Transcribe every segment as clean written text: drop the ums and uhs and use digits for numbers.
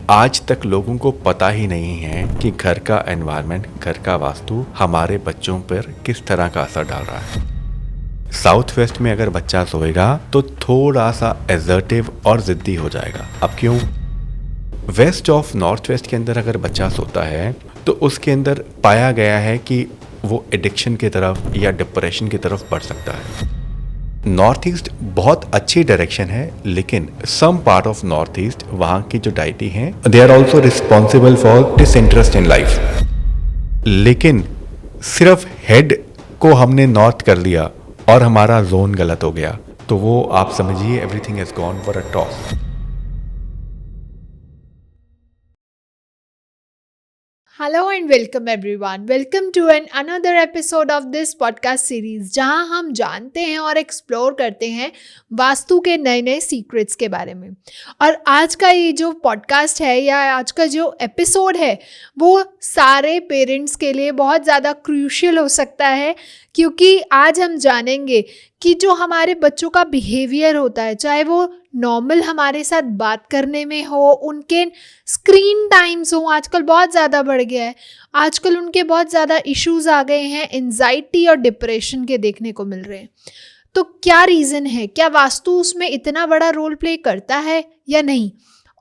आज तक लोगों को पता ही नहीं है कि घर का एनवायरनमेंट, घर का वास्तु हमारे बच्चों पर किस तरह का असर डाल रहा है। साउथ वेस्ट में अगर बच्चा सोएगा तो थोड़ा सा एजर्टिव और जिद्दी हो जाएगा। अब क्यों? वेस्ट ऑफ नॉर्थ वेस्ट के अंदर अगर बच्चा सोता है तो उसके अंदर पाया गया है कि वो एडिक्शन की तरफ या डिप्रेशन की तरफ बढ़ सकता है। नॉर्थ ईस्ट बहुत अच्छी डायरेक्शन है, लेकिन some part of north east, वहाँ की जो डाइटी हैं, they are also responsible for disinterest in life. लेकिन सिर्फ हेड को हमने नॉर्थ कर लिया और हमारा जोन गलत हो गया, तो वो आप समझिए everything is gone for a toss. Hello and welcome everyone. Welcome to another episode of this podcast series जहां हम जानते हैं और एक्सप्लोर करते हैं वास्तु के नए नए सीक्रेट्स के बारे में। और आज का ये जो पॉडकास्ट है या आज का जो एपिसोड है वो सारे पेरेंट्स के लिए बहुत ज़्यादा क्रूशियल हो सकता है, क्योंकि आज हम जानेंगे कि जो हमारे बच्चों का बिहेवियर होता है, चाहे वो नॉर्मल हमारे साथ बात करने में हो, उनके स्क्रीन टाइम्स हो, आजकल बहुत ज़्यादा बढ़ गया है। आजकल उनके बहुत ज़्यादा इश्यूज़ आ गए हैं, एंजाइटी और डिप्रेशन के देखने को मिल रहे हैं। तो क्या रीज़न है? क्या वास्तु उसमें इतना बड़ा रोल प्ले करता है या नहीं?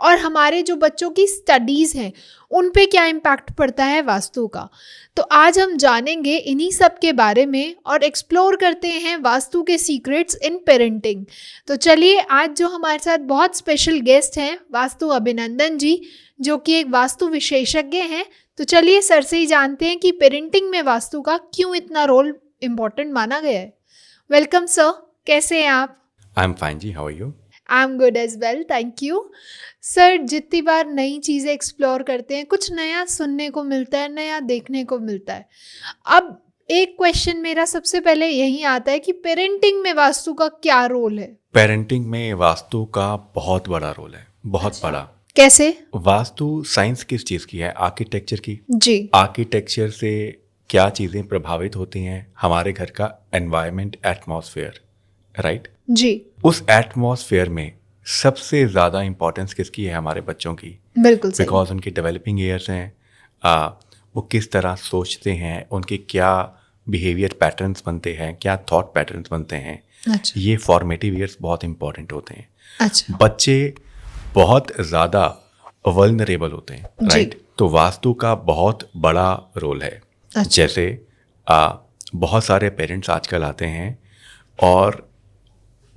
और हमारे जो बच्चों की स्टडीज़ हैं उन पे क्या इम्पैक्ट पड़ता है वास्तु का? तो आज हम जानेंगे इन्हीं सब के बारे में और एक्सप्लोर करते हैं वास्तु के सीक्रेट्स इन पेरेंटिंग। तो चलिए, आज जो हमारे साथ बहुत स्पेशल गेस्ट हैं वास्तु अभिनंदन जी, जो कि एक वास्तु विशेषज्ञ हैं। तो चलिए सर से ही जानते हैं कि पेरेंटिंग में वास्तु का क्यों इतना रोल इम्पोर्टेंट माना गया है। वेलकम सर, कैसे हैं आप? आई एम फाइन जी, how are you? I am good as well, thank you. Sir, जितनी बार नई चीज़ें एक्सप्लोर करते हैं कुछ नया सुनने को मिलता है, नया देखने को मिलता है। अब एक क्वेश्चन मेरा सबसे पहले यही आता है कि पेरेंटिंग में वास्तु का क्या रोल है? पेरेंटिंग में वास्तु का बहुत बड़ा रोल है, बहुत बड़ा। कैसे? वास्तु साइंस किस चीज़ की है? आर्किटेक्चर की। जी। आर्किटेक्चर से क्या चीज़ें प्रभावित होती हैं? हमारे घर का एनवायरनमेंट, एटमॉस्फेयर, राइट? जी, उस एटमॉस्फेयर में सबसे ज़्यादा इंपॉर्टेंस किसकी है? हमारे बच्चों की। बिल्कुल सही। बिकॉज उनकी डेवलपिंग ईयर्स हैं, वो किस तरह सोचते हैं, उनके क्या बिहेवियर पैटर्न्स बनते हैं, क्या थॉट पैटर्न्स बनते हैं, अच्छा ये फॉर्मेटिव ईयर्स बहुत इंपॉर्टेंट होते हैं। अच्छा। बच्चे बहुत ज़्यादा वल्नरेबल होते हैं, जी। राइट? तो वास्तु का बहुत बड़ा रोल है। अच्छा। जैसे बहुत सारे पेरेंट्स आजकल आते हैं और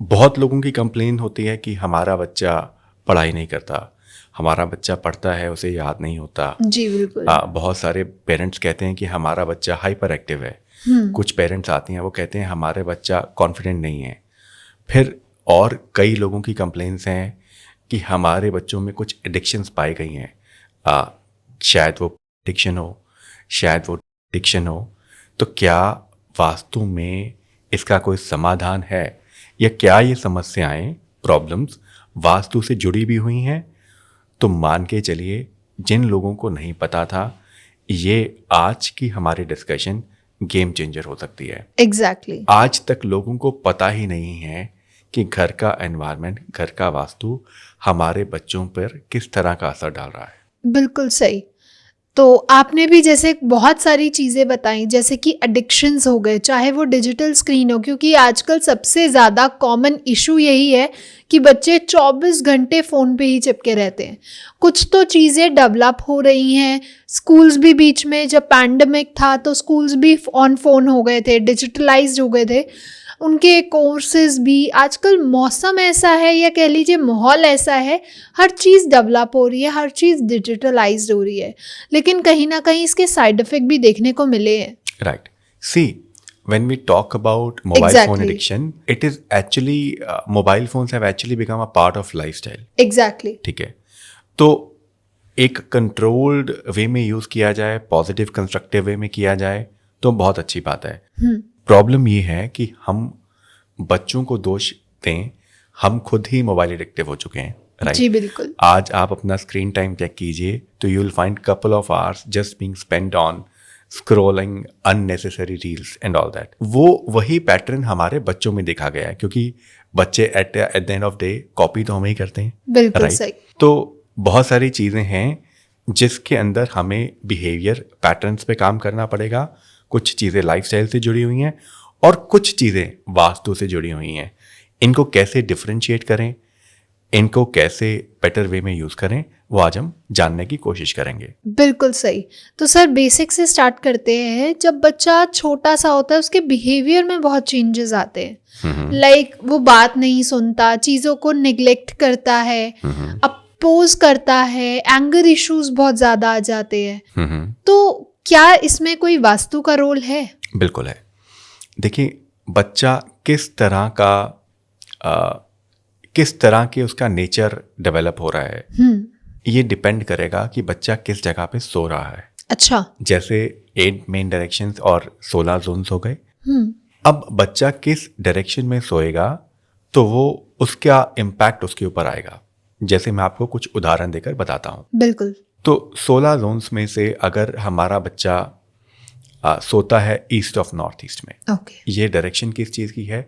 बहुत लोगों की कंप्लेन होती है कि हमारा बच्चा पढ़ाई नहीं करता, हमारा बच्चा पढ़ता है उसे याद नहीं होता। जी बिल्कुल। बहुत सारे पेरेंट्स कहते हैं कि हमारा बच्चा हाइपर एक्टिव है। कुछ पेरेंट्स आते हैं वो कहते हैं हमारे बच्चा कॉन्फिडेंट नहीं है। फिर और कई लोगों की कंप्लेंट्स हैं कि हमारे बच्चों में कुछ एडिक्शंस पाई गई हैं। शायद वो एडिक्शन हो, शायद वो एडिक्शन हो। तो क्या वास्तु में इसका कोई समाधान है, या क्या ये समस्याएं, प्रॉब्लम्स वास्तु से जुड़ी भी हुई हैं? तो मान के चलिए, जिन लोगों को नहीं पता था, ये आज की हमारी डिस्कशन गेम चेंजर हो सकती है। एग्जैक्टली। आज तक लोगों को पता ही नहीं है कि घर का एनवायरनमेंट, घर का वास्तु हमारे बच्चों पर किस तरह का असर डाल रहा है। बिल्कुल सही। तो आपने भी जैसे बहुत सारी चीज़ें बताई, जैसे कि एडिक्शंस हो गए, चाहे वो डिजिटल स्क्रीन हो, क्योंकि आजकल सबसे ज़्यादा कॉमन इशू यही है कि बच्चे 24 घंटे फ़ोन पे ही चिपके रहते हैं। कुछ तो चीज़ें डेवलप हो रही हैं, स्कूल्स भी बीच में जब पैंडमिक था तो स्कूल्स भी ऑन फ़ोन हो गए थे, डिजिटलाइज्ड हो गए थे उनके कोर्सेज भी। आजकल मौसम ऐसा है या कह लीजिए माहौल ऐसा है, हर चीज़ डेवलप हो रही है, हर चीज़ डिजिटलाइज्ड हो रही है, लेकिन कहीं ना कहीं इसके साइड इफ़ेक्ट भी देखने को मिले हैं। Right. See, when we talk about mobile phone Exactly. addiction, it is actually mobile phones have actually become a part of lifestyle. Exactly. ठीक है, तो एक कंट्रोल्ड वे में यूज़ किया जाए, पॉजिटिव कंस्ट्रक्टिव वे में किया जाए तो बहुत अच्छी बात है। प्रॉब्लम ये है कि हम बच्चों को दोष दें, हम खुद ही मोबाइल एडिक्टिव हो चुके हैं, राइट? जी बिल्कुल। आज आप अपना स्क्रीन टाइम चेक कीजिए तो you will find couple of hours just being spent on scrolling unnecessary reels and all that. वो वही पैटर्न हमारे बच्चों में देखा गया है, क्योंकि बच्चे at the end of day copy तो हम ही करते हैं, बिल्कुल राइट? सही। तो बहुत सारी चीज़ें हैं जिसके अंदर हमें बिहेवियर पैटर्न्स पे काम करना पड़ेगा। कुछ चीज़ें लाइफस्टाइल से जुड़ी हुई हैं और कुछ चीज़ें वास्तु से जुड़ी हुई हैं। इनको कैसे डिफरेंशिएट करें, इनको कैसे बेटर वे में यूज़ करें, वो आज हम जानने की कोशिश करेंगे। बिल्कुल सही। तो सर बेसिक से स्टार्ट करते हैं। जब बच्चा छोटा सा होता है उसके बिहेवियर में बहुत चेंजेस आते हैं। लाइक वो बात नहीं सुनता, चीज़ों को निग्लेक्ट करता है, अपोज करता है, एंगर इश्यूज बहुत ज़्यादा आ जाते हैं। तो क्या इसमें कोई वास्तु का रोल है? बिल्कुल है। देखिए, बच्चा किस तरह के उसका नेचर डेवलप हो रहा है, ये डिपेंड करेगा कि बच्चा किस जगह पे सो रहा है। अच्छा। जैसे 8 मेन डायरेक्शंस और 16 जोन्स हो गए। अब बच्चा किस डायरेक्शन में सोएगा तो वो उसका इम्पैक्ट उसके ऊपर आएगा। जैसे मैं आपको कुछ उदाहरण देकर बताता हूँ। बिल्कुल। तो 16 जोन्स में से अगर हमारा बच्चा सोता है ईस्ट ऑफ नॉर्थ ईस्ट में, ओके। ये डायरेक्शन किस चीज़ की है?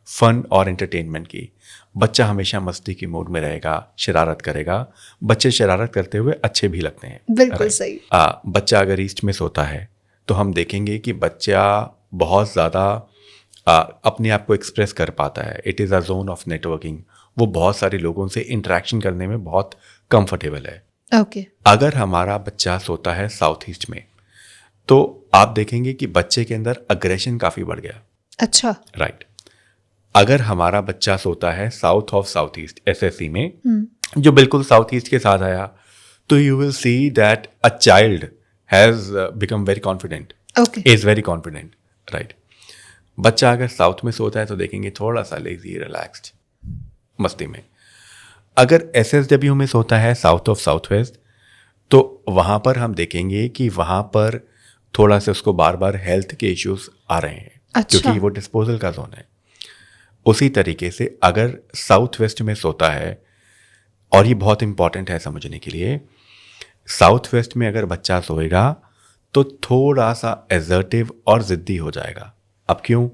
फन और एंटरटेनमेंट की। बच्चा हमेशा मस्ती की मूड में रहेगा, शरारत करेगा। बच्चे शरारत करते हुए अच्छे भी लगते हैं। बिल्कुल सही। बच्चा अगर ईस्ट में सोता है तो हम देखेंगे कि बच्चा बहुत ज़्यादा अपने आप को एक्सप्रेस कर पाता है। It is a zone of networking. वो बहुत सारे लोगों से इंटरेक्शन करने में बहुत कंफर्टेबल है। ओके। अगर हमारा बच्चा सोता है साउथ ईस्ट में तो आप देखेंगे कि बच्चे के अंदर अग्रेशन काफ़ी बढ़ गया। अच्छा। राइट। अगर हमारा बच्चा सोता है south of south east SSC में, जो बिल्कुल साउथ ईस्ट के साथ आया, तो you will see that a child has become very confident, is very confident. Right. बच्चा अगर साउथ में सोता है तो देखेंगे थोड़ा सा लेजी, रिलैक्स्ड, मस्ती में। अगर एसएसडब्ल्यू में सोता है साउथ ऑफ साउथ वेस्ट, तो वहाँ पर हम देखेंगे कि वहाँ पर थोड़ा सा उसको बार बार हेल्थ के इश्यूज आ रहे हैं। अच्छा। क्योंकि वो डिस्पोजल का जोन है। उसी तरीके से अगर साउथ वेस्ट में सोता है, और ये बहुत इंपॉर्टेंट है समझने के लिए, साउथ वेस्ट में अगर बच्चा सोएगा तो थोड़ा सा एजर्टिव और जिद्दी हो जाएगा। अब क्यों?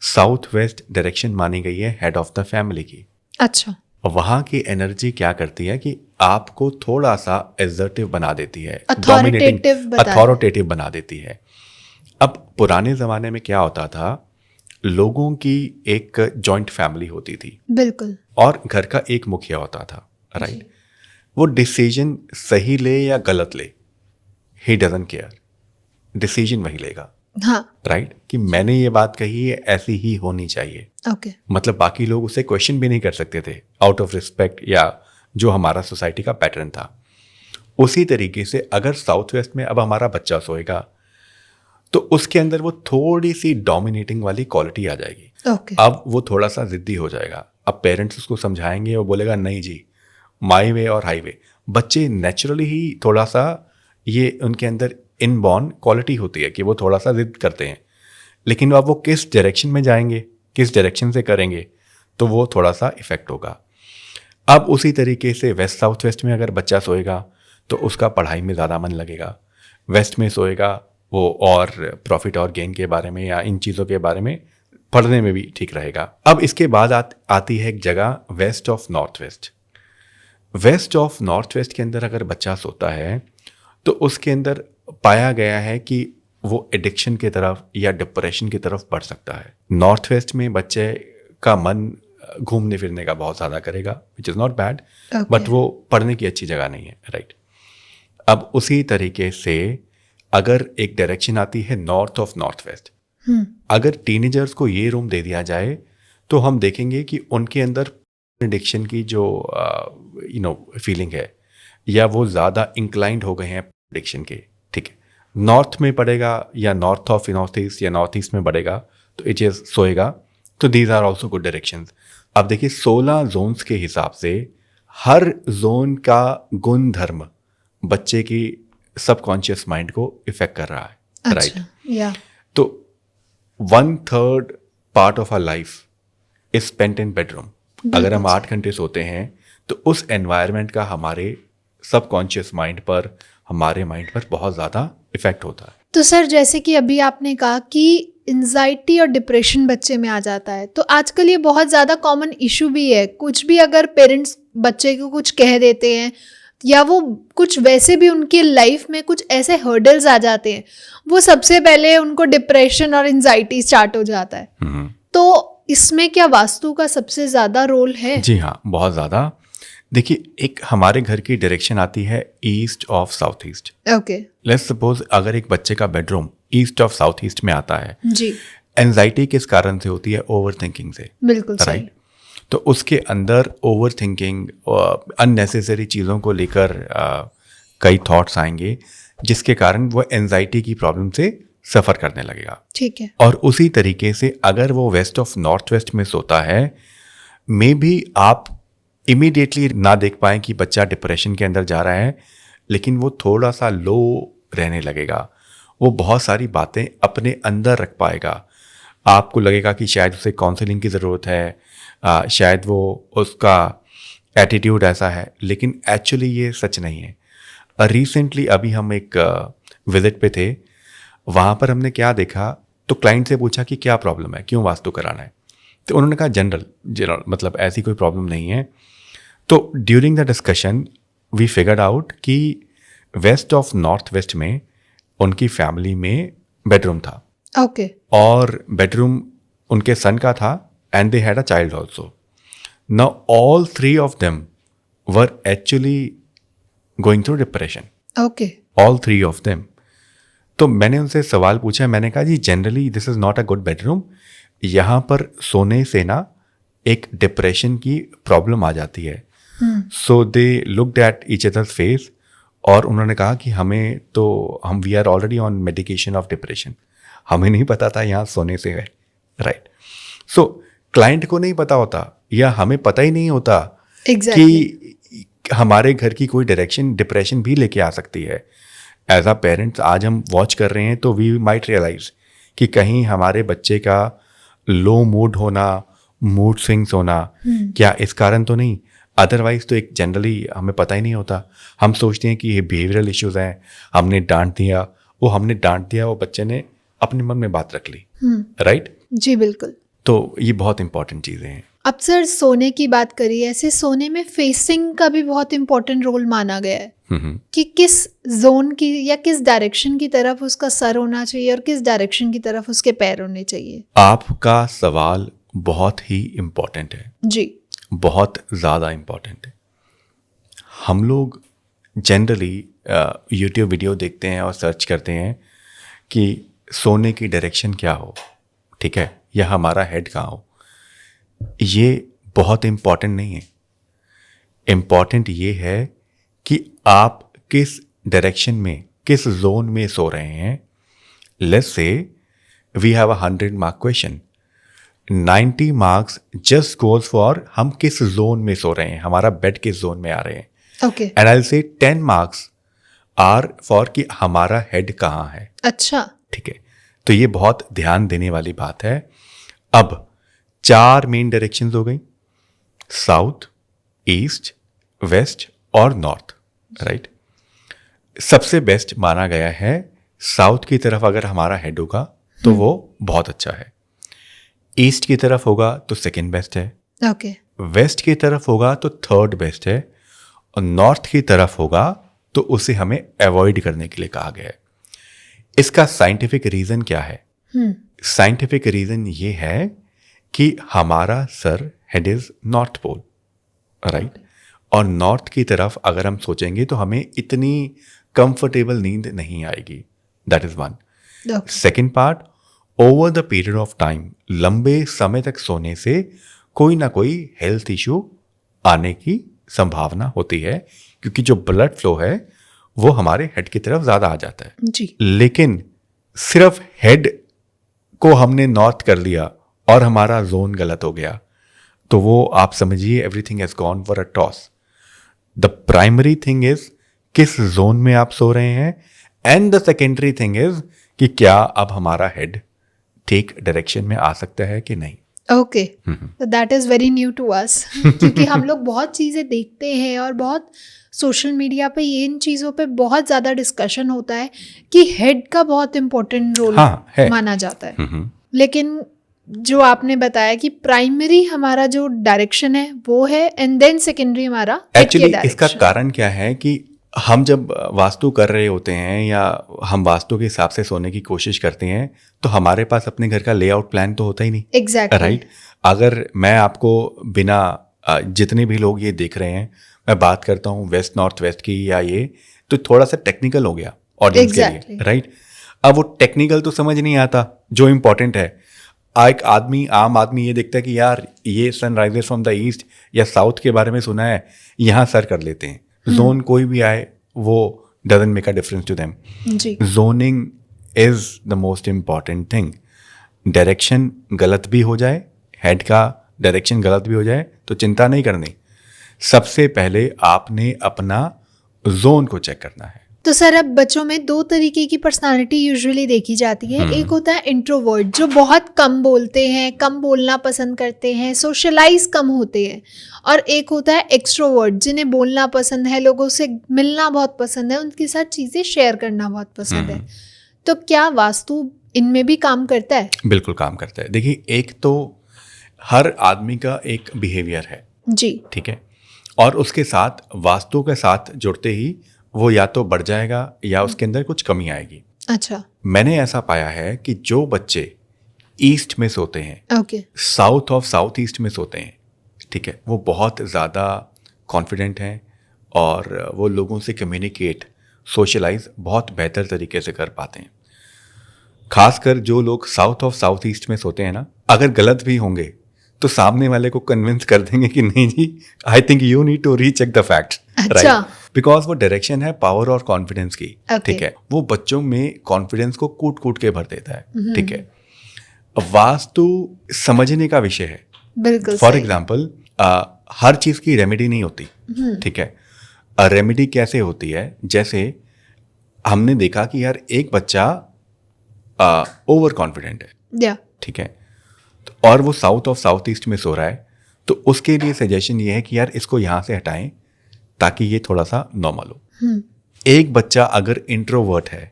साउथ वेस्ट डायरेक्शन मानी गई है हेड ऑफ द फैमिली की। अच्छा। वहाँ की एनर्जी क्या करती है कि आपको थोड़ा सा एजर्टिव बना देती है, अथॉरिटेटिव बना देती है। अब पुराने ज़माने में क्या होता था, लोगों की एक जॉइंट फैमिली होती थी। बिल्कुल। और घर का एक मुखिया होता था। राइट। वो डिसीजन सही ले या गलत ले, ही डजंट केयर, डिसीजन वही लेगा। हाँ। राइट। कि मैंने ये बात कही है, ऐसी ही होनी चाहिए। ओके। मतलब बाकी लोग उसे क्वेश्चन भी नहीं कर सकते थे, आउट ऑफ रिस्पेक्ट, या जो हमारा सोसाइटी का पैटर्न था। उसी तरीके से अगर साउथ वेस्ट में अब हमारा बच्चा सोएगा तो उसके अंदर वो थोड़ी सी डोमिनेटिंग वाली क्वालिटी आ जाएगी। ओके। अब वो थोड़ा सा जिद्दी हो जाएगा। अब पेरेंट्स उसको समझाएंगे, वो बोलेगा नहीं जी, माई वे और हाईवे। बच्चे नेचुरली ही थोड़ा सा, ये उनके अंदर इनबॉर्न क्वालिटी होती है कि वो थोड़ा सा जिद करते हैं। लेकिन अब वो किस डायरेक्शन में जाएंगे, किस डायरेक्शन से करेंगे, तो वो थोड़ा सा इफेक्ट होगा। अब उसी तरीके से वेस्ट साउथ वेस्ट में अगर बच्चा सोएगा तो उसका पढ़ाई में ज़्यादा मन लगेगा। वेस्ट में सोएगा वो और प्रॉफिट और गेन के बारे में या इन चीज़ों के बारे में पढ़ने में भी ठीक रहेगा। अब इसके बाद आती है एक जगह west of north west. West of north west के अंदर अगर बच्चा सोता है तो उसके अंदर पाया गया है कि वो एडिक्शन की तरफ या डिप्रेशन की तरफ बढ़ सकता है। नॉर्थ वेस्ट में बच्चे का मन घूमने फिरने का बहुत ज़्यादा करेगा, which is not bad, but वो पढ़ने की अच्छी जगह नहीं है। राइट। अब उसी तरीके से अगर एक डायरेक्शन आती है नॉर्थ ऑफ नॉर्थ वेस्ट, अगर टीनेजर्स को ये रूम दे दिया जाए तो हम देखेंगे कि उनके अंदर एडिक्शन की जो फीलिंग है, या वो ज़्यादा इंक्लाइंड हो गए हैं एडिक्शन के। ठीक है। नॉर्थ में पड़ेगा या नॉर्थ ऑफ नॉर्थ ईस्ट या नॉर्थ ईस्ट में पड़ेगा तो इट इज सोएगा। तो these are also good directions. अब देखिए 16 जोन्स के हिसाब से हर जोन का गुण धर्म बच्चे की सबकॉन्शियस माइंड को इफेक्ट कर रहा है। राइट। तो 1/3 part of our life is spent in bedroom. अगर हम 8 घंटे सोते हैं तो उस एनवायरनमेंट का हमारे सबकॉन्शियस माइंड पर, हमारे माइंड पर बहुत ज़्यादा इफेक्ट होता है। तो सर जैसे कि अभी आपने कहा कि एंजाइटी और डिप्रेशन बच्चे में आ जाता है, तो आजकल ये बहुत ज़्यादा कॉमन इशू भी है। कुछ भी अगर पेरेंट्स बच्चे को कुछ कह देते हैं या वो कुछ वैसे भी उनकी लाइफ में कुछ ऐसे हर्डल्स आ जाते हैं, वो सबसे पहले उनको डिप्रेशन और एंजाइटी स्टार्ट हो जाता है। तो इसमें क्या वास्तु का सबसे ज़्यादा रोल है? जी हाँ, बहुत ज़्यादा। देखिए, एक हमारे घर की डायरेक्शन आती है east of south east. Okay let's suppose अगर एक बच्चे का bedroom east of south east में आता है, जी, एंजाइटी किस कारण से होती है? ओवर थिंकिंग से, बिल्कुल सही। राइट? तो उसके अंदर ओवर थिंकिंग, अननेसेसरी चीज़ों को लेकर कई थॉट्स आएंगे, जिसके कारण वो एंजाइटी की प्रॉब्लम से सफ़र करने लगेगा। ठीक है। और उसी तरीके से अगर वो वेस्ट ऑफ नॉर्थ वेस्ट में सोता है, मे बी आप इमीडिएटली ना देख पाएं कि बच्चा डिप्रेशन के अंदर जा रहा है, लेकिन वो थोड़ा सा लो रहने लगेगा, वो बहुत सारी बातें अपने अंदर रख पाएगा। आपको लगेगा कि शायद उसे काउंसलिंग की ज़रूरत है, शायद वो उसका एटीट्यूड ऐसा है, लेकिन एक्चुअली ये सच नहीं है। रिसेंटली अभी हम एक विजिट पे थे, वहाँ पर हमने क्या देखा, तो क्लाइंट से पूछा कि क्या प्रॉब्लम है, क्यों वास्तु कराना है? तो उन्होंने कहा जनरल, मतलब ऐसी कोई प्रॉब्लम नहीं है। तो during the discussion we figured out कि वेस्ट ऑफ नॉर्थ वेस्ट में उनकी फैमिली में बेडरूम था, ओके और बेडरूम उनके सन का था, and they had a child also. Now all three of them were actually going through depression, okay all three of them. तो मैंने उनसे सवाल पूछा, मैंने कहा जी generally this is not a good bedroom, यहाँ पर सोने से ना एक डिप्रेशन की प्रॉब्लम आ जाती है। So they looked at each others face, और उन्होंने कहा कि हम we are already on medication of depression, हमें नहीं पता था यहाँ सोने से है, राइट? सो क्लाइंट को नहीं पता होता, या हमें पता ही नहीं होता कि हमारे घर की कोई डायरेक्शन डिप्रेशन भी लेके आ सकती है। एज अ पेरेंट्स आज हम वॉच कर रहे हैं, तो वी माइट रियलाइज कि कहीं हमारे बच्चे का लो मूड होना, मूड स्विंग्स होना, क्या इस कारण तो नहीं? अदरवाइज तो एक जनरली हमें पता ही नहीं होता, हम सोचते हैं कि ये बिहेवियरल इश्यूज हैं, हमने डांट दिया, वो बच्चे ने अपने मन में बात रख ली, राइट? जी बिल्कुल। तो ये बहुत इंपॉर्टेंट चीज़ें हैं। अब सर सोने की बात करिए, ऐसे सोने में फेसिंग का भी बहुत इंपॉर्टेंट रोल माना गया है कि किस जोन की या किस डायरेक्शन की तरफ उसका सर होना चाहिए और किस डायरेक्शन की तरफ उसके पैर होने चाहिए। आपका सवाल बहुत ही इम्पोर्टेंट है जी, बहुत ज़्यादा इम्पोर्टेंट है। हम लोग जनरली यूट्यूब वीडियो देखते हैं और सर्च करते हैं कि सोने की डायरेक्शन क्या हो, ठीक है, या हमारा हेड कहाँ हो। ये बहुत इम्पॉर्टेंट नहीं है। इम्पॉर्टेंट ये है कि आप किस डायरेक्शन में, किस जोन में सो रहे हैं। Let's say we have 100 mark question, 90 marks just goes for हम किस जोन में सो रहे हैं, हमारा बेड किस जोन में आ रहे हैं। ओके एंड आई से 10 मार्क्स आर फॉर कि हमारा हेड कहाँ है। अच्छा, ठीक है, तो ये बहुत ध्यान देने वाली बात है। अब 4 मेन डायरेक्शंस हो गई, साउथ, ईस्ट, वेस्ट और नॉर्थ, राइट? सबसे बेस्ट माना गया है साउथ की तरफ अगर हमारा हेड होगा तो वो बहुत अच्छा है, ईस्ट की तरफ होगा तो सेकंड बेस्ट है, ओके वेस्ट की तरफ होगा तो थर्ड बेस्ट है, और नॉर्थ की तरफ होगा तो उसे हमें अवॉइड करने के लिए कहा गया है। इसका साइंटिफिक रीजन क्या है? साइंटिफिक रीजन ये है कि हमारा sir, head is north pole, right? और नॉर्थ की तरफ अगर हम सोचेंगे तो हमें इतनी कंफर्टेबल नींद नहीं आएगी, that is one. Second part, over the period of time, लंबे समय तक सोने से कोई ना कोई हेल्थ इशू आने की संभावना होती है, क्योंकि जो ब्लड फ्लो है वो हमारे हेड की तरफ ज़्यादा आ जाता है जी। लेकिन सिर्फ हेड को हमने नॉर्थ कर लिया और हमारा जोन गलत हो गया, तो वो आप समझिए everything has gone for a toss. The primary thing is किस जोन में आप सो रहे हैं, and the secondary thing is कि क्या अब हमारा हेड ठीक डायरेक्शन में आ सकता है कि नहीं। ओके, तो that is very new to us क्योंकि हम लोग बहुत चीज़ें देखते हैं और बहुत सोशल मीडिया पे इन चीज़ों पे बहुत ज़्यादा डिस्कशन होता है कि हेड का बहुत इम्पोर्टेंट रोल हाँ, है। माना जाता है, लेकिन जो आपने बताया कि प्राइमरी हमारा जो डायरेक्शन है वो है एंड देन सेकेंडरी हमारा head के एक्चुअली इसका direction। कारण क्या है कि हम जब वास्तु कर रहे होते हैं या हम वास्तु के हिसाब से सोने की कोशिश करते हैं तो हमारे पास अपने घर का लेआउट प्लान तो होता ही नहीं, एग्जैक्टली राइट। अगर मैं आपको बिना जितने भी लोग ये देख रहे हैं, मैं बात करता हूँ वेस्ट नॉर्थ वेस्ट की या ये, तो थोड़ा सा टेक्निकल हो गया ऑडियंस के लिए, Exactly। राइट। अब वो टेक्निकल तो समझ नहीं आता जो इम्पोर्टेंट है। एक आम आदमी ये देखता है कि यार ये सनराइजेस फ्रॉम द ईस्ट या साउथ के बारे में सुना है, यहाँ सर कर लेते हैं। जोन कोई भी आए वो doesn't make a difference to them. जी zoning is the most important thing. Direction गलत भी हो जाए, हेड का डायरेक्शन गलत भी हो जाए तो चिंता नहीं करनी, सबसे पहले आपने अपना जोन को चेक करना है। तो सर अब बच्चों में दो तरीके की पर्सनालिटी यूजुअली देखी जाती है। एक होता है इंट्रोवर्ट जो बहुत कम बोलते हैं, कम बोलना पसंद करते हैं, सोशलाइज कम होते हैं, और एक होता है एक्सट्रोवर्ट जिन्हें बोलना पसंद है, लोगों से मिलना बहुत पसंद है, उनके साथ चीज़ें शेयर करना बहुत पसंद है। तो क्या वास्तु इनमें भी काम करता है? बिल्कुल काम करता है। देखिए, एक तो हर आदमी का एक बिहेवियर है, जी ठीक है, और उसके साथ वास्तु के साथ जुड़ते ही वो या तो बढ़ जाएगा या उसके अंदर कुछ कमी आएगी। अच्छा मैंने ऐसा पाया है कि जो बच्चे ईस्ट में सोते हैं, okay south of south east में सोते हैं, ठीक है, वो बहुत ज़्यादा कॉन्फिडेंट हैं और वो लोगों से कम्युनिकेट, सोशलाइज बहुत बेहतर तरीके से कर पाते हैं। खासकर जो लोग साउथ ऑफ साउथ ईस्ट में सोते हैं ना, अगर गलत भी होंगे तो सामने वाले को कन्विंस कर देंगे कि नहीं जी, I think you need to recheck the facts, right, because वो डायरेक्शन है पावर और कॉन्फिडेंस की, ठीक है। वो बच्चों में कॉन्फिडेंस को कूट कूट के भर देता है, ठीक है। वास्तु समझने का विषय है। बिल्कुल फॉर सही। एग्जाम्पल, हर चीज की रेमेडी नहीं होती, ठीक है। रेमेडी कैसे होती है, जैसे हमने देखा कि यार एक बच्चा ओवर कॉन्फिडेंट है, या ठीक है, तो और वो साउथ ऑफ साउथ ईस्ट में सो रहा है, तो उसके लिए सजेशन ये है कि यार इसको यहाँ से हटाएं ताकि ये थोड़ा सा नॉर्मल हो। एक बच्चा अगर इंट्रोवर्ट है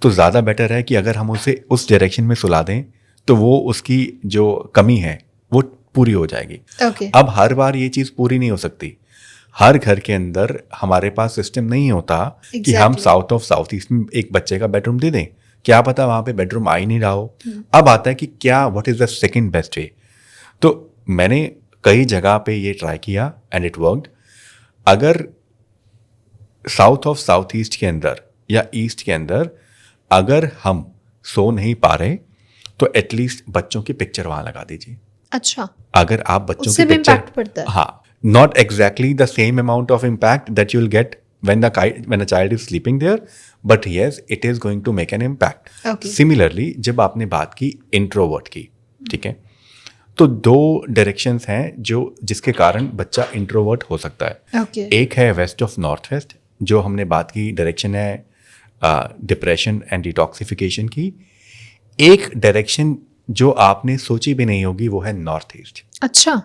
तो ज़्यादा बेटर है कि अगर हम उसे उस डायरेक्शन में सुला दें तो वो उसकी जो कमी है वो पूरी हो जाएगी। ओके अब हर बार ये चीज़ पूरी नहीं हो सकती। हर घर के अंदर हमारे पास सिस्टम नहीं होता कि हम Exactly। South of south east में एक बच्चे का बेडरूम दे दें, क्या पता वहाँ पे बेडरूम आ ही नहीं रहा हो। अब आता है कि क्या what is the second best way. तो मैंने कई जगह पे ये ट्राई किया एंड इट वर्कड। अगर साउथ ऑफ साउथ ईस्ट के अंदर या ईस्ट के अंदर अगर हम सो नहीं पा रहे तो एटलीस्ट बच्चों की पिक्चर वहाँ लगा दीजिए। अच्छा, अगर आप बच्चों उससे की भी पिक्चर, impact पड़ता है? हाँ, not exactly the same amount of impact that you'll get when a child is sleeping there, but yes, it is going to make an impact. Okay। Similarly, जब आपने बात की इंट्रोवर्ट की, ठीक है, तो दो डायरेक्शंस हैं जो जिसके कारण बच्चा इंट्रोवर्ट हो सकता है। ओके एक है वेस्ट ऑफ नॉर्थ वेस्ट, जो हमने बात की डायरेक्शन है डिप्रेशन एंड डिटॉक्सिफिकेशन की। एक डायरेक्शन जो आपने सोची भी नहीं होगी वो है नॉर्थ ईस्ट। अच्छा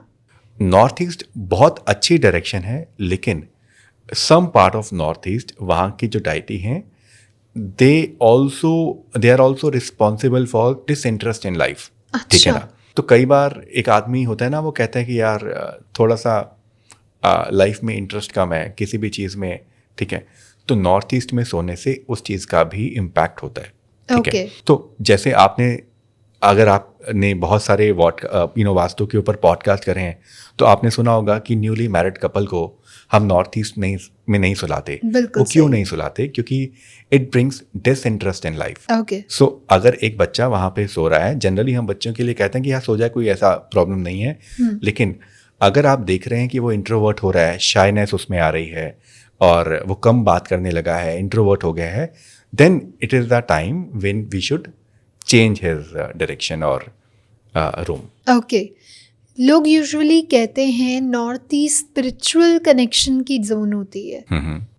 नॉर्थ ईस्ट बहुत अच्छी डायरेक्शन है, लेकिन some part of north east, वहाँ की जो डाइटी हैं, they are also responsible for disinterest in life, ठीक है ना। तो कई बार एक आदमी होता है ना, वो कहता है कि यार थोड़ा सा लाइफ में इंटरेस्ट कम है किसी भी चीज़ में, ठीक है, तो नॉर्थ ईस्ट में सोने से उस चीज़ का भी इम्पैक्ट होता है, ठीक है। तो जैसे आपने, अगर आपने बहुत सारे वास्तु के ऊपर पॉडकास्ट करे हैं तो आपने सुना होगा कि न्यूली मैरिड कपल को हम नॉर्थ ईस्ट में नहीं सुलाते। वो क्यों नहीं सुलाते? क्योंकि it brings disinterest in life. Okay so अगर एक बच्चा वहाँ पे सो रहा है, जनरली हम बच्चों के लिए कहते हैं कि यहाँ सो जाए, कोई ऐसा प्रॉब्लम नहीं है, लेकिन अगर आप देख रहे हैं कि वो इंट्रोवर्ट हो रहा है, शाइनेस उसमें आ रही है और वो कम बात करने लगा है, इंट्रोवर्ट हो गया है, then it is the time when we should change his direction और रूम। ओके लोग यूजुअली कहते हैं नॉर्थ ईस्ट स्पिरिचुअल कनेक्शन की जोन होती है,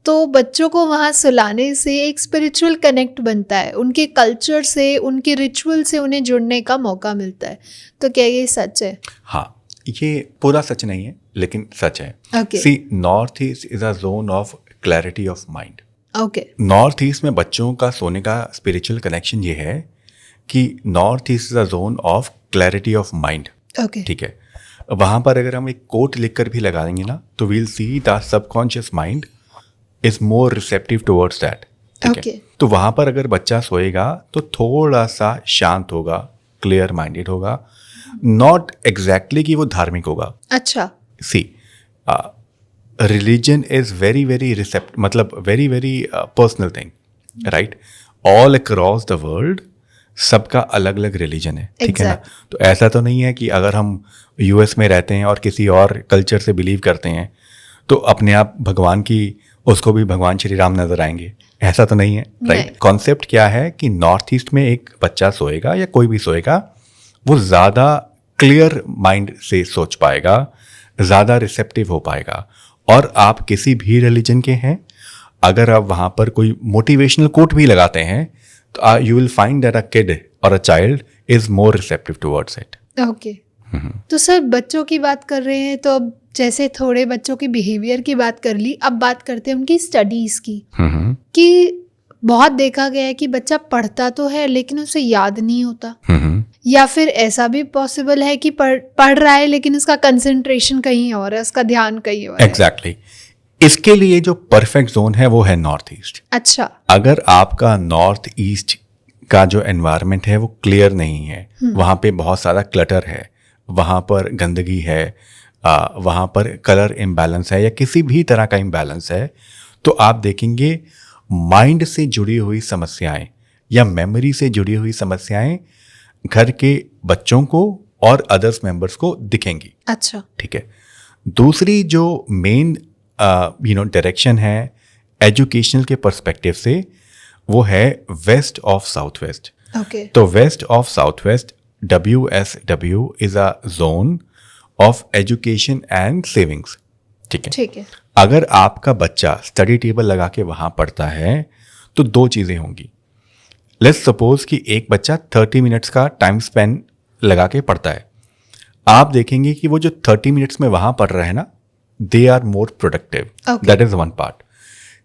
तो बच्चों को वहाँ सुलाने से एक स्पिरिचुअल कनेक्ट बनता है, उनके कल्चर से, उनके रिचुअल से उन्हें जुड़ने का मौका मिलता है। तो क्या ये सच है? हाँ, ये पूरा सच नहीं है लेकिन सच है। Okay। See, north east is a zone of clarity of mind. Okay north east में बच्चों का सोने का स्पिरिचुअल कनेक्शन ये है कि north east is a zone of clarity of mind. Okay. ठीक है, वहां पर अगर हम एक कोट लिखकर भी लगा देंगे ना, तो we'll see the subconscious mind is more receptive towards that. ठीक Okay. है, तो वहां पर अगर बच्चा सोएगा तो थोड़ा सा शांत होगा, क्लियर माइंडेड होगा, नॉट एग्जैक्टली कि वो धार्मिक होगा। अच्छा। सी, रिलीजन इज वेरी वेरी मतलब very very personal thing, right? All across the world सबका अलग अलग रिलीजन है। ठीक है ना? तो ऐसा तो नहीं है कि अगर हम यूएस में रहते हैं और किसी और कल्चर से बिलीव करते हैं तो अपने आप भगवान की, उसको भी भगवान श्री राम नजर आएंगे, ऐसा तो नहीं है, राइट? कॉन्सेप्ट क्या है कि नॉर्थ ईस्ट में एक बच्चा सोएगा या कोई भी सोएगा, वो ज़्यादा क्लियर माइंड से सोच पाएगा, ज़्यादा रिसेप्टिव हो पाएगा। और आप किसी भी रिलीजन के हैं, अगर आप वहाँ पर कोई मोटिवेशनल कोट भी लगाते हैं तो you will find that a kid और a child is more receptive towards it. Okay. तो सर बच्चों की बात कर रहे हैं, तो अब जैसे थोड़े बच्चों की बिहेवियर की बात कर ली, अब बात करते हैं उनकी स्टडीज की। कि बहुत देखा गया है कि बच्चा पढ़ता तो है लेकिन उसे याद नहीं होता, या फिर ऐसा भी पॉसिबल है कि पढ़ रहा है लेकिन उसका कंसंट्रेशन कहीं और है, उसका ध्यान कहीं और है। एग्जैक्टली। इसके लिए जो परफेक्ट जोन है वो है नॉर्थ ईस्ट। अच्छा। अगर आपका नॉर्थ ईस्ट का जो एनवायरनमेंट है वो क्लियर नहीं है, वहाँ पे बहुत सारा क्लटर है, वहाँ पर गंदगी है, वहाँ पर कलर इम्बैलेंस है या किसी भी तरह का इम्बैलेंस है, तो आप देखेंगे माइंड से जुड़ी हुई समस्याएं या मेमोरी से जुड़ी हुई समस्याएं घर के बच्चों को और अदर्स मेंबर्स को दिखेंगी। अच्छा। ठीक है। दूसरी जो मेन डायरेक्शन है एजुकेशनल के पर्सपेक्टिव से, वो है west of south west. Okay. तो west of south west WSW is a zone of education and savings. ठीक है। ठीक है। अगर आपका बच्चा स्टडी टेबल लगा के वहां पढ़ता है तो दो चीजें होंगी। लेट्स सपोज कि एक बच्चा 30 मिनट्स का टाइम स्पेन लगा के पढ़ता है, आप देखेंगे कि वो जो 30 मिनट्स में वहां पढ़ रहे हैं ना, they are more productive. That is one part.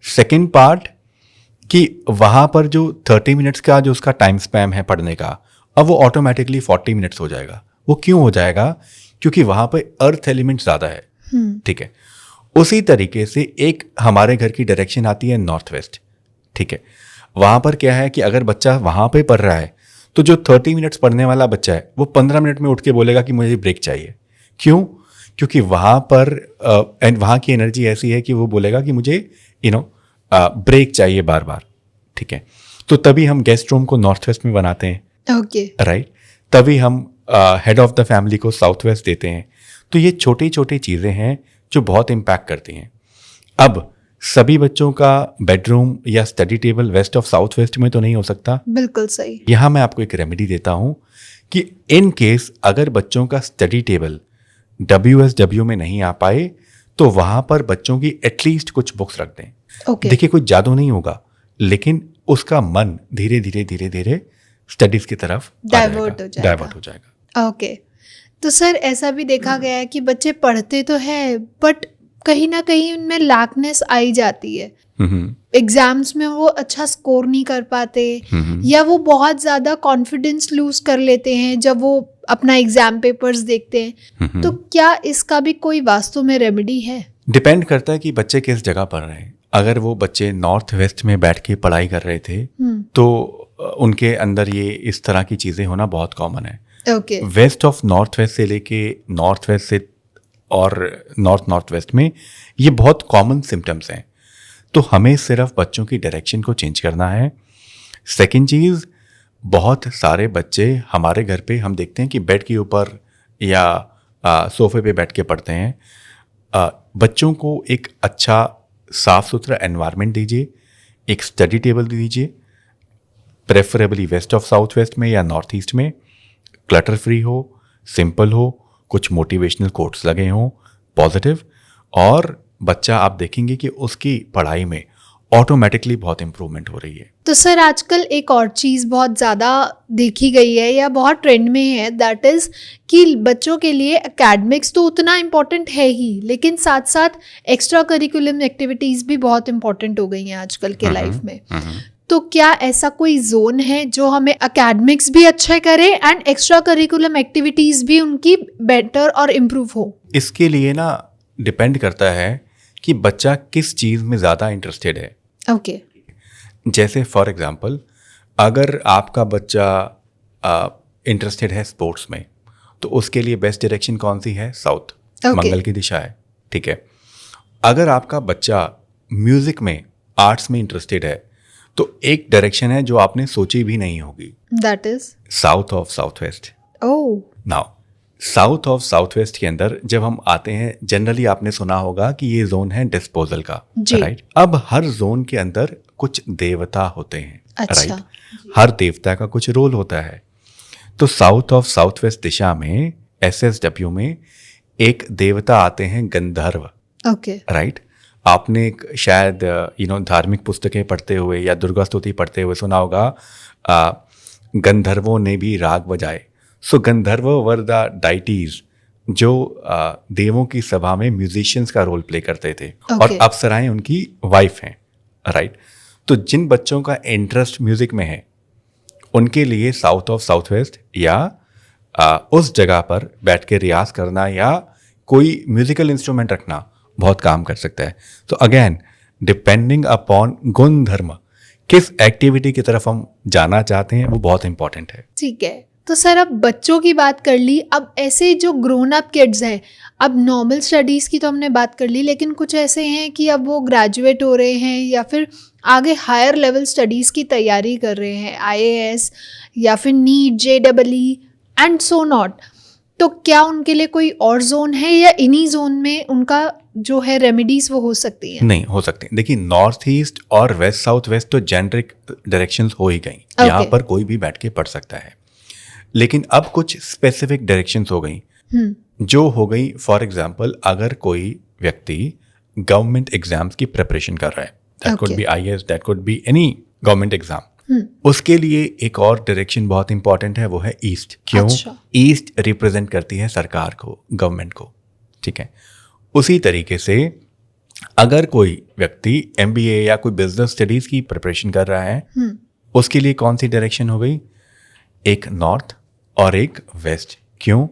Second part कि वहां पर जो 30 मिनट्स का जो उसका टाइम स्पैम है पढ़ने का, अब वो ऑटोमेटिकली 40 मिनट्स हो जाएगा। वो क्यों हो जाएगा? क्योंकि वहां पर अर्थ एलिमेंट ज्यादा है। ठीक है। उसी तरीके से एक हमारे घर की डायरेक्शन आती है नॉर्थ वेस्ट। ठीक है। वहां पर क्या है कि अगर बच्चा वहां पे पढ़ रहा है तो जो 30 मिनट्स पढ़ने वाला बच्चा है वो 15 मिनट में उठ के बोलेगा कि मुझे ब्रेक चाहिए। क्यों? क्योंकि वहां पर वहां की एनर्जी ऐसी है कि वो बोलेगा कि मुझे ब्रेक चाहिए बार बार। ठीक है। तो तभी हम गेस्ट रूम को नॉर्थ वेस्ट में बनाते हैं। ओके। राइट। तभी हम हेड ऑफ द फैमिली को साउथ वेस्ट देते हैं। तो ये छोटी छोटी चीज़ें हैं जो बहुत इम्पैक्ट करती हैं। अब सभी बच्चों का बेडरूम या study table west of south west में तो नहीं हो सकता। बिल्कुल सही। यहाँ मैं आपको एक रेमेडी देता हूँ कि इन केस अगर बच्चों का स्टडी टेबल WSW में नहीं आ पाए तो वहाँ पर बच्चों की एटलीस्ट कुछ बुक्स रख दें। ओके। देखिए कोई जादू नहीं होगा, लेकिन उसका मन धीरे धीरे धीरे धीरे स्टडीज की तरफ डाइवर्ट हो जाएगा। ओके। तो सर ऐसा भी देखा गया है कि बच्चे पढ़ते तो है बट कहीं ना कहीं उनमें लैकनेस आई जाती है। एग्जाम्स में वो अच्छा स्कोर नहीं कर पाते, या वो बहुत ज़्यादा कॉन्फिडेंस लूज कर लेते हैं जब वो अपना एग्जाम पेपर्स देखते हैं। तो क्या इसका भी कोई वास्तव में रेमेडी है? डिपेंड करता है कि बच्चे किस जगह पढ़ रहे हैं। अगर वो बच्चे नॉर्थ वेस्ट में बैठ के पढ़ाई कर रहे थे तो उनके अंदर ये इस तरह की चीज़ें होना बहुत कॉमन है। Okay. West of north west से लेके नॉर्थ वेस्ट से और नॉर्थ वेस्ट में ये बहुत कॉमन सिम्टम्स हैं। तो हमें सिर्फ बच्चों की डायरेक्शन को चेंज करना है। सेकंड चीज़, बहुत सारे बच्चे हमारे घर पे हम देखते हैं कि बेड के ऊपर या सोफे पे बैठ के पढ़ते हैं। बच्चों को एक अच्छा साफ सुथरा एनवायरनमेंट दीजिए, एक स्टडी टेबल दीजिए, preferably west of south west में या नॉर्थ ईस्ट में, क्लटर फ्री हो, सिंपल हो, कुछ मोटिवेशनल कोट्स लगे हों पॉजिटिव, और बच्चा आप देखेंगे कि उसकी पढ़ाई में ऑटोमेटिकली बहुत इंप्रूवमेंट हो रही है। तो सर आजकल एक और चीज़ बहुत ज़्यादा देखी गई है या बहुत ट्रेंड में है, दैट इज़ कि बच्चों के लिए एकेडमिक्स तो उतना इम्पोर्टेंट है ही, लेकिन साथ साथ एक्स्ट्रा करिकुलम एक्टिविटीज़ भी बहुत इम्पोर्टेंट हो गई हैं आजकल के लाइफ में। तो क्या ऐसा कोई जोन है जो हमें एकेडमिक्स भी अच्छे करे एंड एक्स्ट्रा करिकुलम एक्टिविटीज भी उनकी बेटर और इम्प्रूव हो? इसके लिए ना डिपेंड करता है कि बच्चा किस चीज़ में ज़्यादा इंटरेस्टेड है। ओके। जैसे फॉर एग्जांपल, अगर आपका बच्चा इंटरेस्टेड है स्पोर्ट्स में, तो उसके लिए बेस्ट डायरेक्शन कौन सी है? साउथ, मंगल की दिशा है। ठीक है। अगर आपका बच्चा म्यूजिक में, आर्ट्स में इंटरेस्टेड है, तो एक डायरेक्शन है जो आपने सोची भी नहीं होगी, that is south of south waste. Oh, now south of south waste के अंदर जब हम आते हैं, जनरली आपने सुना होगा कि ये जोन है डिस्पोजल का, जी। राइट। अब हर जोन के अंदर कुछ देवता होते हैं, अच्छा। राइट। हर देवता का कुछ रोल होता है। तो साउथ ऑफ साउथ वेस्ट दिशा में, SSW में, एक देवता आते हैं गंधर्व, ओके। राइट। आपने शायद धार्मिक पुस्तकें पढ़ते हुए या दुर्गा स्तुति पढ़ते हुए सुना होगा, गंधर्वों ने भी राग बजाए। सो गंधर्व वर द डाइटीज जो देवों की सभा में म्यूजिशियंस का रोल प्ले करते थे, और अप्सराएं उनकी वाइफ हैं, राइट। तो जिन बच्चों का इंटरेस्ट म्यूजिक में है, उनके लिए साउथ ऑफ साउथ वेस्ट या उस जगह पर बैठ के रियाज करना या कोई म्यूजिकल इंस्ट्रूमेंट रखना बहुत काम कर सकता है। तो अगेन डिपेंडिंग अपॉन गुण धर्म, किस एक्टिविटी की तरफ हम जाना चाहते हैं, वो बहुत इंपॉर्टेंट है। ठीक है। तो सर, अब बच्चों की बात कर ली, अब ऐसे जो ग्रोन अप किड्स हैं, अब नॉर्मल स्टडीज़ की तो हमने बात कर ली, लेकिन कुछ ऐसे हैं कि अब वो ग्रेजुएट हो रहे हैं या फिर आगे हायर लेवल स्टडीज़ की तैयारी कर रहे हैं, IAS या फिर NEET, JEE and so not. तो क्या उनके लिए कोई और जोन है या इन्हीं जोन में उनका जो है रेमेडीज वो हो सकती है? नहीं हो सकती। देखिए, नॉर्थ ईस्ट और वेस्ट साउथ वेस्ट तो जेनरिक डायरेक्शंस हो ही गई, यहाँ पर कोई भी बैठ के पढ़ सकता है। लेकिन अब कुछ स्पेसिफिक डायरेक्शंस हो गई, जो हो गई फॉर एग्जांपल, अगर कोई व्यक्ति गवर्नमेंट एग्जाम्स की प्रिपरेशन कर रहा है, that could be IAS, that could be any government exam, उसके लिए एक और डायरेक्शन बहुत इंपॉर्टेंट है, वो है ईस्ट। क्यों? अच्छा। ईस्ट रिप्रेजेंट करती है सरकार को, गवर्नमेंट को, ठीक है। उसी तरीके से अगर कोई व्यक्ति MBA या कोई बिजनेस स्टडीज की प्रिपरेशन कर रहा है, उसके लिए कौन सी डायरेक्शन हो गई? एक नॉर्थ और एक वेस्ट। क्यों?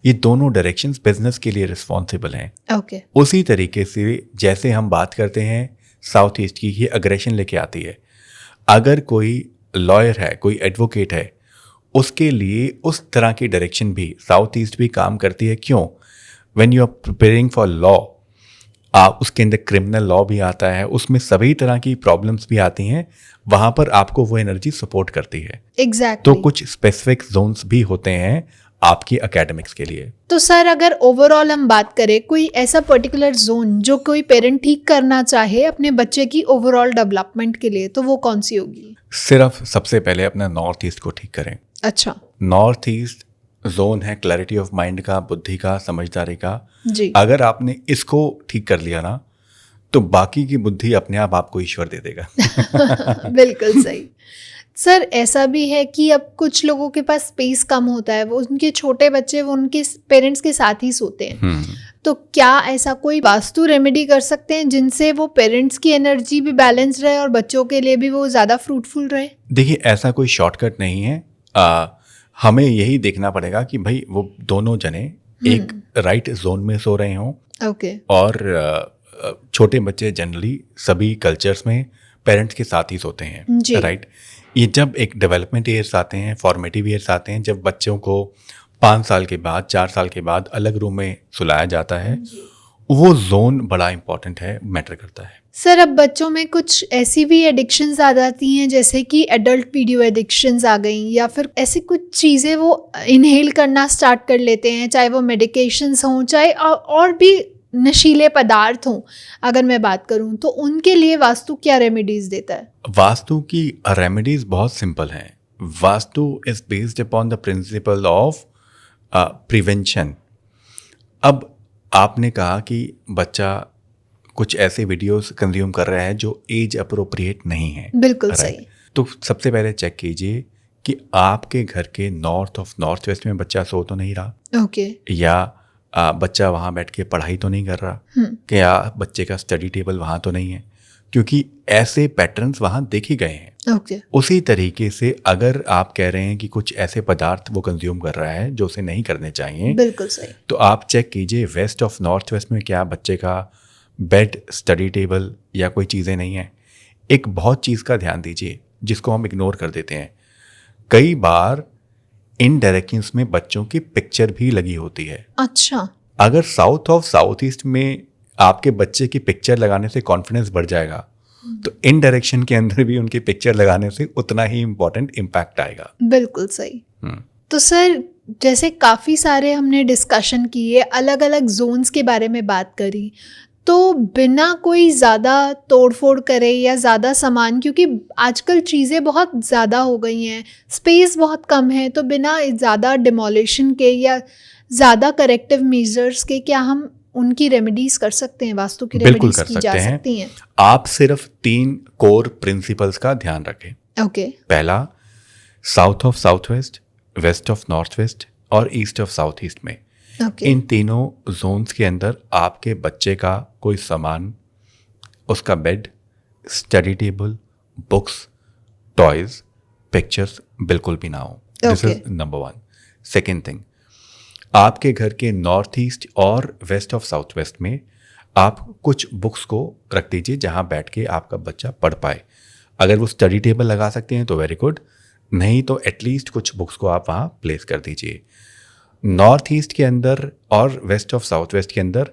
ये दोनों डायरेक्शंस बिजनेस के लिए रिस्पॉन्सिबल हैं। ओके। उसी तरीके से जैसे हम बात करते हैं साउथ ईस्ट की, ये अग्रेशन लेके आती है। अगर कोई लॉयर है, कोई एडवोकेट है, उसके लिए उस तरह की डायरेक्शन भी साउथ ईस्ट भी काम करती है। क्यों? When you are preparing for law, उसके अंदर क्रिमिनल लॉ भी आता है, उसमें सभी तरह की प्रॉब्लम्स भी आती हैं, वहाँ पर आपको वो एनर्जी सपोर्ट करती है। एग्जैक्टली। तो कुछ स्पेसिफिक जोन्स भी होते हैं आपकी एकेडमिक्स के लिए। तो सर, अगर ओवरऑल हम बात करें, कोई ऐसा पर्टिकुलर जोन जो कोई पेरेंट ठीक करना चाहे अपने बच्चे की ओवरऑल डेवलपमेंट के लिए, तो वो कौन सी होगी? सिर्फ सबसे पहले अपना नॉर्थ ईस्ट को ठीक करें। अच्छा। नॉर्थ ईस्ट जोन है क्लैरिटी ऑफ माइंड का, बुद्धि का, समझदारी का जी। अगर आपने इसको ठीक कर लिया ना, तो बाकी की बुद्धि अपने आप आपको ईश्वर दे देगा। बिल्कुल सही। सर, ऐसा भी है कि अब कुछ लोगों के पास स्पेस कम होता है, वो उनके छोटे बच्चे वो उनके पेरेंट्स के साथ ही सोते हैं, तो क्या ऐसा कोई वास्तु रेमेडी कर सकते हैं जिनसे वो पेरेंट्स की एनर्जी भी बैलेंस रहे और बच्चों के लिए भी वो ज़्यादा फ्रूटफुल रहे? देखिए, ऐसा कोई शॉर्टकट नहीं है। हमें यही देखना पड़ेगा कि भाई वो दोनों जने एक राइट जोन में सो रहे हों। ओके। और छोटे बच्चे जनरली सभी कल्चर्स में पेरेंट्स के साथ ही सोते हैं, राइट। ये जब एक डेवलपमेंट ईयर्स आते हैं, फॉर्मेटिव ईयर्स आते हैं, जब बच्चों को 5 साल के बाद, 4 साल के बाद अलग रूम में सुलाया जाता है, वो जोन बड़ा इंपॉर्टेंट है, मैटर करता है। सर, अब बच्चों में कुछ ऐसी भी एडिक्शंस आ जाती हैं, जैसे कि एडल्ट वीडियो एडिक्शंस आ गई, या फिर ऐसी कुछ चीज़ें वो इनहेल करना स्टार्ट कर लेते हैं, चाहे वो मेडिकेशंस हों, चाहे और भी नशीले पदार्थ हों। अगर मैं बात करूं, तो उनके लिए वास्तु क्या रेमेडीज देता है? वास्तु की रेमेडीज बहुत सिंपल हैं। Vastu is based upon the principle of prevention. अब आपने कहा कि बच्चा कुछ ऐसे वीडियोस कंज्यूम कर रहा है जो एज अप्रोप्रिएट नहीं है। बिल्कुल सही। तो सबसे पहले चेक कीजिए कि आपके घर के नॉर्थ ऑफ नॉर्थ वेस्ट में बच्चा सो तो नहीं रहा। ओके। या बच्चा वहाँ बैठ के पढ़ाई तो नहीं कर रहा, क्या बच्चे का स्टडी टेबल वहाँ तो नहीं है, क्योंकि ऐसे पैटर्न्स वहाँ देखे गए हैं। ओके। उसी तरीके से अगर आप कह रहे हैं कि कुछ ऐसे पदार्थ वो कंज्यूम कर रहा है जो उसे नहीं करने चाहिए, बिल्कुल सही। तो आप चेक कीजिए वेस्ट ऑफ नॉर्थ वेस्ट में क्या बच्चे का बेड, स्टडी टेबल या कोई चीज़ें नहीं है। एक बहुत चीज़ का ध्यान दीजिए जिसको हम इग्नोर कर देते हैं। कई बार इन डायरेक्शंस में बच्चों की पिक्चर भी लगी होती है। अच्छा। अगर साउथ ऑफ साउथ ईस्ट में आपके बच्चे की पिक्चर लगाने से कॉन्फिडेंस बढ़ जाएगा, तो इन डायरेक्शन के अंदर भी उनकी पिक्चर लगाने से उतना ही इम्पोर्टेंट इम्पैक्ट आएगा। बिल्कुल सही। तो सर, जैसे काफ़ी सारे हमने डिस्कशन किए, अलग अलग जोन्स के बारे में बात करी, तो बिना कोई ज़्यादा तोड़-फोड़ करे या ज़्यादा सामान, क्योंकि आजकल चीज़ें बहुत ज़्यादा हो गई हैं, स्पेस बहुत कम है, तो बिना ज़्यादा डिमोलिशन के या ज़्यादा करेक्टिव मेजर्स के क्या हम उनकी रेमेडीज़ कर सकते हैं? वास्तु की बिल्कुल रेमेडीज़ कर की जा सकते हैं। सकती हैं? आप सिर्फ 3 कोर प्रिंसिपल्स का ध्यान रखें। ओके। पहला, south of south west, west of north west और ईस्ट ऑफ साउथ ईस्ट में, ओके। इन तीनों जोन्स के अंदर आपके बच्चे का कोई सामान, उसका bed, study table, books, toys, pictures बिल्कुल भी ना हो। This is number 1। Second thing, आपके घर के नॉर्थ ईस्ट और वेस्ट ऑफ साउथ वेस्ट में आप कुछ बुक्स को रख दीजिए जहां बैठ के आपका बच्चा पढ़ पाए। अगर वो स्टडी टेबल लगा सकते हैं तो वेरी गुड, नहीं तो एटलीस्ट कुछ बुक्स को आप वहाँ प्लेस कर दीजिए। नॉर्थ ईस्ट के अंदर और वेस्ट ऑफ साउथ वेस्ट के अंदर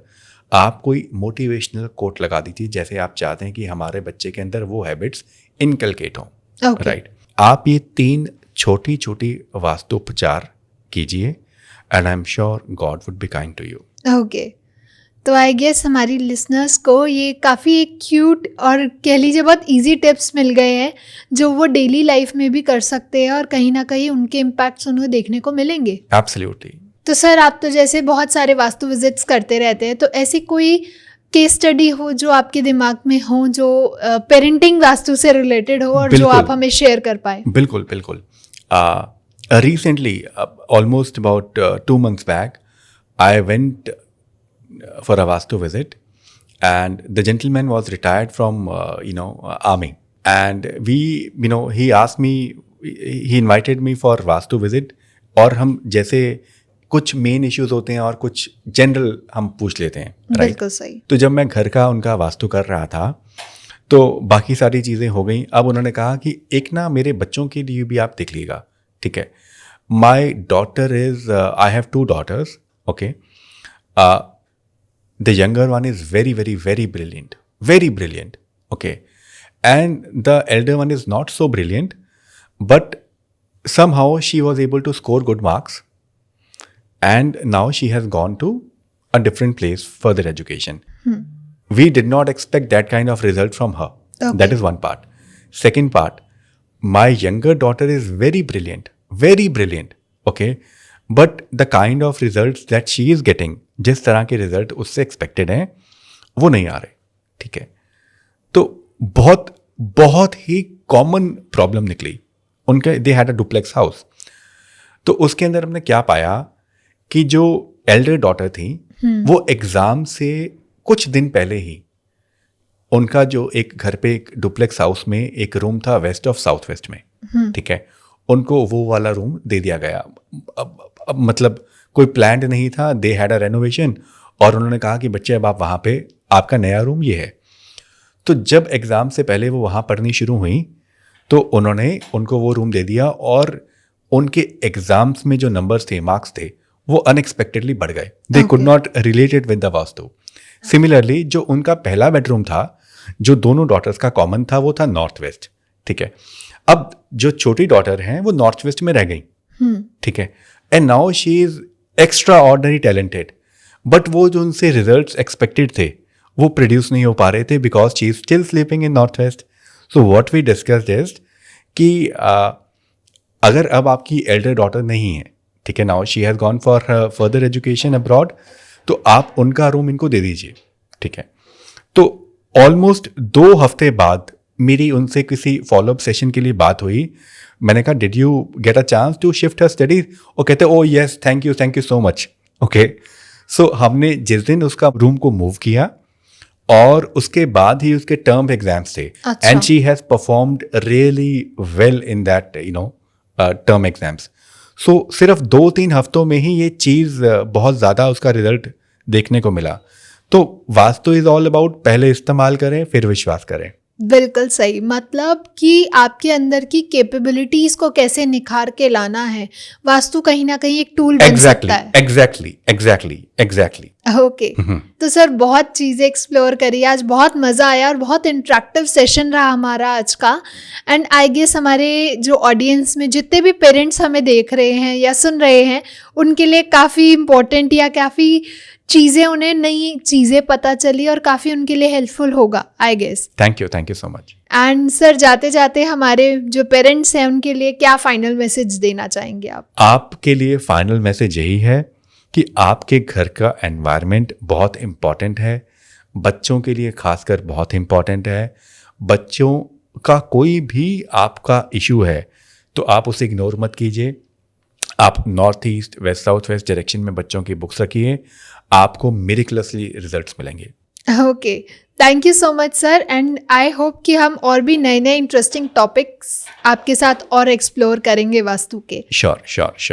आप कोई मोटिवेशनल कोट लगा दीजिए, जैसे आप चाहते हैं कि हमारे बच्चे के अंदर वो हैबिट्स इनकलकेट हों। राइट। आप ये 3 छोटी छोटी वास्तुपचार कीजिए and I am sure God would be kind to you. Okay. तो आई गेस हमारी लिसनर्स को ये काफ़ी एक क्यूट और कह लीजिए बहुत इजी टिप्स मिल गए हैं जो वो डेली लाइफ में भी कर सकते हैं और कहीं ना कहीं उनके इम्पैक्ट्स उन्हें देखने को मिलेंगे। एब्सोल्युटली। तो सर, आप तो जैसे बहुत सारे वास्तु विजिट्स करते रहते हैं, तो ऐसी कोई केस स्टडी हो जो आपके दिमाग में हो जो पेरेंटिंग वास्तु से रिलेटेड हो और जो आप हमें शेयर कर पाए? बिल्कुल बिल्कुल। Recently, almost about 2 months back, I went for a vastu visit, and the gentleman was retired from army, and he asked me, he invited me for vastu visit, और हम जैसे कुछ मेन इश्यूज होते हैं और कुछ जनरल हम पूछ लेते हैं, राइट? बिल्कुल सही। तो जब मैं घर का उनका वास्तु कर रहा था तो बाकी सारी चीज़ें हो गई। अब उन्होंने कहा कि एक ना मेरे बच्चों के लिए भी आप देख लीजिएगा, ठीक है? My daughter is, I have 2 daughters, okay? The younger one is very, very, very brilliant, okay? And the elder one is not so brilliant, but somehow she was able to score good marks, and now she has gone to a different place for further education. We did not expect that kind of result from her. Okay. That is one part. Second part, my younger daughter is very brilliant, okay? But the kind of results that she is getting, जिस तरह के result उससे expected हैं, वो नहीं आ रहे, ठीक है? तो बहुत ही कॉमन प्रॉब्लम निकली उनके। दे हैड अ डुप्लेक्स हाउस, तो उसके अंदर हमने क्या पाया कि जो एल्डर डॉटर थी वो एग्जाम से कुछ दिन पहले ही उनका जो एक घर पे एक डुप्लेक्स हाउस में एक रूम था वेस्ट ऑफ साउथ वेस्ट में, ठीक है, उनको वो वाला रूम दे दिया गया। अब मतलब कोई प्लान नहीं था, दे हैड अ रेनोवेशन, और उन्होंने कहा कि बच्चे अब आप वहाँ पे, आपका नया रूम ये है। तो जब एग्ज़ाम से पहले वो वहाँ पढ़नी शुरू हुई तो उन्होंने उनको वो रूम दे दिया, और उनके एग्ज़ाम्स में जो नंबर्स थे, मार्क्स थे, वो अनएक्सपेक्टेडली बढ़ गए। They could not related with the vastu. Similarly जो उनका पहला बेडरूम था, जो दोनों डॉटर्स का कॉमन था, वो था नॉर्थ वेस्ट, ठीक है? अब जो छोटी डॉटर हैं वो नॉर्थ वेस्ट में रह गई, ठीक है? And now she is extra ordinary talented, but वो जो उनसे रिजल्ट्स एक्सपेक्टेड थे वो प्रोड्यूस नहीं हो पा रहे थे because she is still sleeping in north west. So what we discussed is कि अगर अब आपकी एल्डर डॉटर नहीं है, ठीक है, now she has gone for further education abroad, तो आप उनका रूम इनको दे दीजिए, ठीक है? तो ऑलमोस्ट 2 हफ्ते बाद मेरी उनसे किसी फॉलोअप सेशन के लिए बात हुई। मैंने कहा did you get a chance to shift her studies? वो कहते oh yes, thank you so much, okay. So हमने जिस दिन उसका रूम को मूव किया, और उसके बाद ही उसके टर्म एग्जाम्स थे अच्छा। And she has performed really well in that term exams. So सिर्फ 2-3 हफ्तों में ही ये चीज़ बहुत ज़्यादा उसका रिजल्ट देखने को मिला. तो वास्तु इज ऑल अबाउट पहले इस्तेमाल करें फिर विश्वास करें. बिल्कुल सही, मतलब कि आपके अंदर की कैपेबिलिटीज को कैसे निखार के लाना है, वास्तु कहीं ना कहीं एक टूल बन सकता है. एग्जैक्टली. ओके, तो सर बहुत चीज़ें एक्सप्लोर करी आज, बहुत मज़ा आया और बहुत इंटरेक्टिव सेशन रहा हमारा आज का. एंड आई गेस हमारे जो ऑडियंस में जितने भी पेरेंट्स हमें देख रहे हैं या सुन रहे हैं उनके लिए काफ़ी इम्पोर्टेंट या काफ़ी चीज़ें, उन्हें नई चीज़ें पता चली और काफ़ी उनके लिए हेल्पफुल होगा I guess. Thank you so much. And sir जाते जाते हमारे जो पेरेंट्स हैं उनके लिए क्या फाइनल मैसेज देना चाहेंगे आप? आपके लिए फाइनल मैसेज यही है कि आपके घर का एनवायरनमेंट बहुत इम्पॉर्टेंट है, बच्चों के लिए खासकर बहुत इम्पॉर्टेंट है. बच्चों का कोई भी आपका इशू है तो आप उसे इग्नोर मत कीजिए. आप north east, west, south west direction में बच्चों की बुक्स रखिए, आपको मिरेकलसली रिजल्ट्स मिलेंगे. Okay, thank you so much sir. And I hope कि हम और भी नए नए इंटरेस्टिंग टॉपिक्स आपके साथ और एक्सप्लोर करेंगे वास्तु के. श्योर.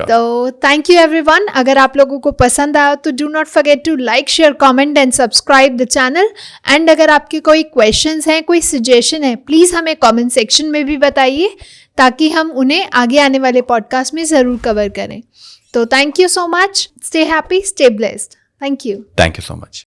तो थैंक यू एवरीवन. अगर आप लोगों को पसंद आया तो do not forget to like, share, comment and subscribe the channel. And अगर आपके कोई क्वेश्चंस हैं, कोई सजेशन है, प्लीज़ हमें कमेंट सेक्शन में भी बताइए ताकि हम उन्हें आगे आने वाले पॉडकास्ट में ज़रूर कवर करें. तो thank you so much. Stay happy, stay blessed. Thank you so much.